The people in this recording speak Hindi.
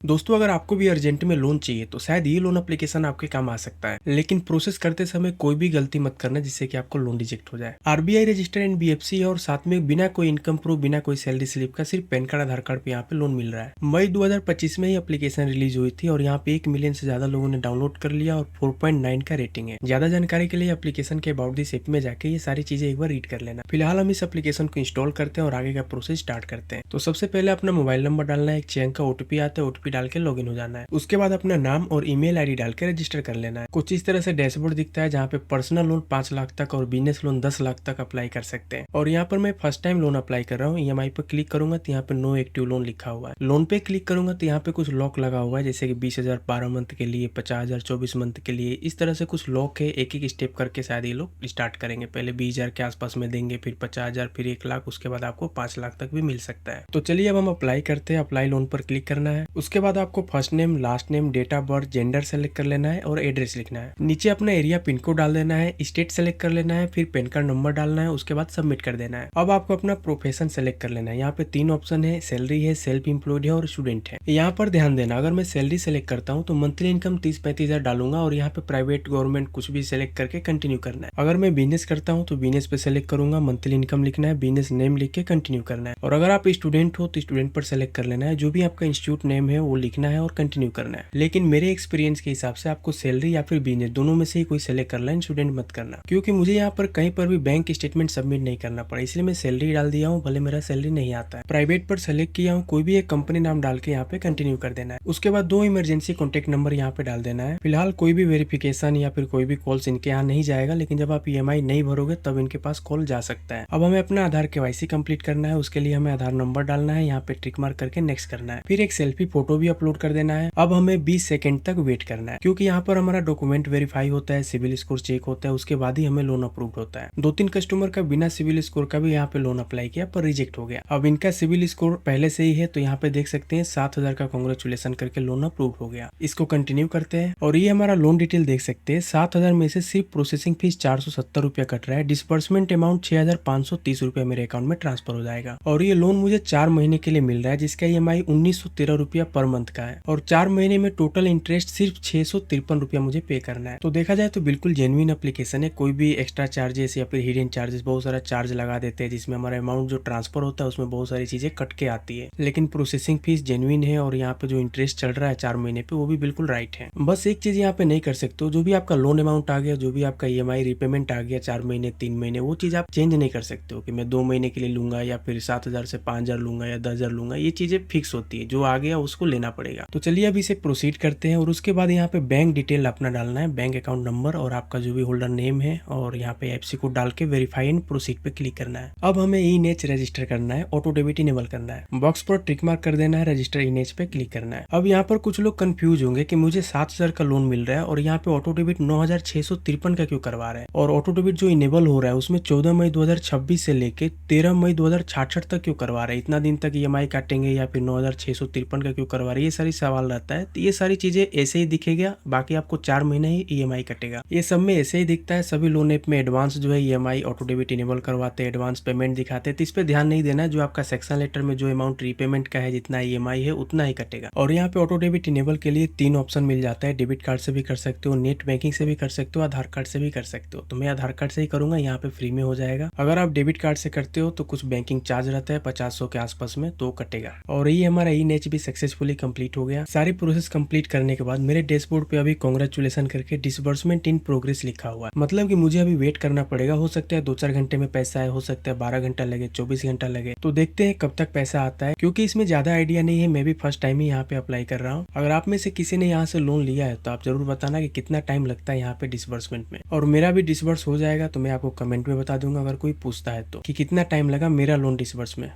दोस्तों, अगर आपको भी अर्जेंट में लोन चाहिए तो शायद ये लोन एप्लीकेशन आपके काम आ सकता है, लेकिन प्रोसेस करते समय कोई भी गलती मत करना जिससे कि आपको लोन रिजेक्ट हो जाए। आरबीआई रजिस्टर्ड एनबीएफसी है और साथ में बिना कोई इनकम प्रूफ, बिना कोई सैलरी स्लिप का सिर्फ पैन कार्ड, आधार कार्ड पे यहाँ पे लोन मिल रहा है। मई 2025 में ही एप्लीकेशन रिलीज हुई थी और यहाँ पे 1 मिलियन से ज्यादा लोगों ने डाउनलोड कर लिया और 4.9 का रेटिंग है। ज्यादा जानकारी के लिए एप्लीकेशन के अबाउट दिस ऐप में जाके ये सारी चीजें एक बार रीड कर लेना। फिलहाल हम इस एप्लीकेशन को इंस्टॉल करते हैं और आगे का प्रोसेस स्टार्ट करते हैं। तो सबसे पहले अपना मोबाइल नंबर डालना है, एक 6 अंक का ओटीपी आता है, ओटीपी डाल के लॉगिन हो जाना है। उसके बाद अपना नाम और ईमेल आईडी डाल के रजिस्टर कर लेना है। कुछ इस तरह से डैशबोर्ड दिखता है जहाँ पे पर्सनल लोन 5 लाख तक और बिजनेस लोन 10 लाख तक अप्लाई कर सकते हैं। और यहाँ पर मैं फर्स्ट टाइम लोन अप्लाई कर रहा हूँ। ईएमआई पर क्लिक करूंगा तो यहाँ पे नो एक्टिव लोन लिखा हुआ है। लोन पे क्लिक करूंगा तो यहाँ पे कुछ लॉक लगा हुआ है, जैसे कि 20,000 12 मंथ के लिए, 50,000 24 मंथ के लिए। इस तरह से कुछ लॉक है। एक एक स्टेप करके शायद ये लोग स्टार्ट करेंगे। पहले 20,000 के आसपास में देंगे, फिर 50,000, फिर 1 लाख, उसके बाद आपको 5 लाख तक भी मिल सकता है। तो चलिए अब हम अप्लाई करते हैं। अप्लाई लोन पर क्लिक करना है। उसके बाद आपको first name, last name, date of birth, gender select कर लेना है और एड्रेस लिखना है। नीचे अपना एरिया पिन कोड डाल देना है, स्टेट सेलेक्ट कर लेना है, फिर पैन कार्ड नंबर डालना है, उसके बाद सबमिट कर देना है। अब आपको अपना प्रोफेशन सेलेक्ट कर लेना है। यहाँ पे 3 ऑप्शन है, सैलरी है, सेल्फ एम्प्लॉयड है और स्टूडेंट है। यहाँ पर ध्यान देना, अगर मैं सैलरी सेलेक्ट करता हूँ तो मंथली इनकम 30-35 हजार डालूंगा और यहाँ पे प्राइवेट, गवर्नमेंट कुछ भी सेलेक्ट करके कंटिन्यू करना है। अगर मैं बिजनेस करता हूँ तो बिजनेस पे सेलेक्ट करूंगा, मंथली इनकम लिखना है, बिजनेस नेम लिख के कंटिन्यू करना है। और अगर आप स्टूडेंट हो तो स्टूडेंट पर सेलेक्ट कर लेना है, जो भी आपका इंस्टीट्यूट नेम है वो लिखना है और कंटिन्यू करना है। लेकिन मेरे एक्सपीरियंस के हिसाब से आपको सैलरी या फिर बिजनेस दोनों में से ही कोई सेलेक्ट कर लेना, स्टूडेंट मत करना, क्योंकि मुझे यहाँ पर कहीं पर भी बैंक स्टेटमेंट सबमिट नहीं करना पड़ा, इसलिए मैं सैलरी डाल दिया हूँ, भले मेरा सैलरी नहीं आता है। प्राइवेट पर सेलेक्ट किया हूँ, कोई भी एक कंपनी नाम डाल के यहाँ पे कंटिन्यू कर देना है। उसके बाद 2 इमरजेंसी कॉन्टेक्ट नंबर यहाँ पे डाल देना है। फिलहाल कोई भी वेरिफिकेशन या फिर कोई भी कॉल्स इनके यहाँ नहीं जाएगा, लेकिन जब आप ईएमआई नहीं भरोगे तब इनके पास कॉल जा सकता है। अब हमें अपना आधार केवाईसी कंप्लीट करना है। उसके लिए हमें आधार नंबर डालना है, यहाँ पे टिक मार्क करके नेक्स्ट करना है। फिर एक सेल्फी फोटो भी अपलोड कर देना है। अब हमें 20 सेकंड तक वेट करना है, क्योंकि यहाँ पर हमारा डॉक्यूमेंट वेरीफाई होता है, सिविल स्कोर चेक होता है, उसके बाद ही हमें लोन अप्रूव होता है। 2-3 कस्टमर का बिना सिविल स्कोर का भी यहाँ पे लोन अप्लाई किया पर रिजेक्ट हो गया। अब इनका सिविल स्कोर पहले से ही है तो यहाँ पे देख सकते हैं 7,000 का कांग्रेचुलेशन करके लोन अप्रूव हो गया। इसको कंटिन्यू करते हैं और ये हमारा लोन डिटेल देख सकते हैं। 7,000 में से सिर्फ प्रोसेसिंग फीस 470 रुपया कट रहा है। डिस्बर्समेंट अमाउंट 6,530 रुपया मेरे अकाउंट में ट्रांसफर हो जाएगा और ये लोन मुझे 4 महीने के लिए मिल रहा है, जिसका ईएमआई 1,913 रुपया पर मंथ का है और 4 महीने में टोटल इंटरेस्ट सिर्फ 653 रुपया मुझे पे करना है। तो देखा जाए तो बिल्कुल जेन्युइन एप्लीकेशन है। कोई भी एक्स्ट्रा चार्जेस या फिर हिडन चार्जेस, बहुत सारा चार्ज लगा देते हैं जिसमें हमारा अमाउंट जो ट्रांसफर होता है उसमें बहुत सारी चीजें कट के आती है, लेकिन प्रोसेसिंग फीस जेन्युइन है और यहाँ पे जो इंटरेस्ट चल रहा है 4 महीने पे वो भी बिल्कुल राइट है। बस एक चीज यहाँ पे नहीं कर सकते हो, जो भी आपका लोन अमाउंट आ गया, जो भी आपका ईएमआई रिपेमेंट आ गया 4 महीने 3 महीने, वो चीज आप चेंज नहीं कर सकते हो कि मैं 2 महीने के लिए लूंगा या फिर 7,000 से 5,000 लूंगा या 10,000 लूंगा। ये चीजें फिक्स होती है, जो आ गया उसको लेना पड़ेगा। तो चलिए अब इसे प्रोसीड करते हैं और उसके बाद यहाँ पे बैंक डिटेल अपना डालना है, बैंक अकाउंट नंबर और आपका जो भी होल्डर नेम है, और यहाँ पे एफसी कोड डाल के वेरीफाई एंड प्रोसीड पे क्लिक करना है। अब हमें ई नेच रजिस्टर करना है, ऑटो डेबिट इनेबल करना है। बॉक्स पर टिक मार्क कर देना है, रजिस्टर ई नेच पे क्लिक करना है। अब यहाँ पर कुछ लोग कंफ्यूज होंगे कि मुझे 7,000 का लोन मिल रहा है और यहाँ पे ऑटो डेबिट 9,653 का क्यों करवा रहे हैं, और ऑटो डेबिट जो इनेबल हो रहा है उसमें 14 मई 2026 से लेके 13 मई 2066 तक क्यों करवा रहे हैं, इतना दिन तक ईएमआई काटेंगे या फिर 9,653 का क्यों करवा रहे हैं, ये सारी सवाल रहता है। तो ये सारी चीजें ऐसे ही दिखेगा, बाकी आपको 4 महीने ही ईएमआई कटेगा। ये सब में ऐसे ही दिखता है। सभी लोन ऐप में एडवांस जो है ईएमआई ऑटो डेबिट इनेबल करवाते हैं, एडवांस पेमेंट दिखाते हैं, तो इस पे ध्यान नहीं देना है। जो आपका सेक्शन लेटर में जो अमाउंट रीपेमेंट का है, जितना ईएमआई है उतना ही कटेगा। और यहाँ पे ऑटो डेबिट इनेबल के लिए 3 ऑप्शन मिल जाता है। डेबिट कार्ड से भी कर सकते हो, नेट बैंकिंग से भी कर सकते हो, आधार कार्ड से भी कर सकते हो। तो मैं आधार कार्ड से ही करूंगा, यहाँ पे फ्री में हो जाएगा। अगर आप डेबिट कार्ड से करते हो तो कुछ बैंकिंग चार्ज रहता है 50-100 के आसपास में, तो कटेगा। और ये हमारा ई नेच भी सक्सेसफुली कंप्लीट हो गया। सारी प्रोसेस कंप्लीट करने के बाद मेरे डैशबोर्ड पे अभी कांग्रेचुलेशन करके डिसबर्समेंट इन प्रोग्रेस लिखा हुआ है, मतलब कि मुझे अभी वेट करना पड़ेगा। हो सकता है 2-4 घंटे में पैसा आए, हो सकता है 12 घंटा लगे, 24 घंटा लगे, तो देखते हैं कब तक पैसा आता है, क्योंकि इसमें ज्यादा आइडिया नहीं है। मैं भी फर्स्ट टाइम ही यहाँ पे अप्लाई कर रहा हूँ। अगर आप में से किसी ने यहाँ से लोन लिया है तो आप जरूर बताना कि कितना टाइम लगता है यहाँ पे डिसबर्समेंट में, और मेरा भी डिसबर्स हो जाएगा तो मैं आपको कमेंट में बता दूंगा अगर कोई पूछता है तो, कि कितना टाइम लगा मेरा लोन डिसबर्स में।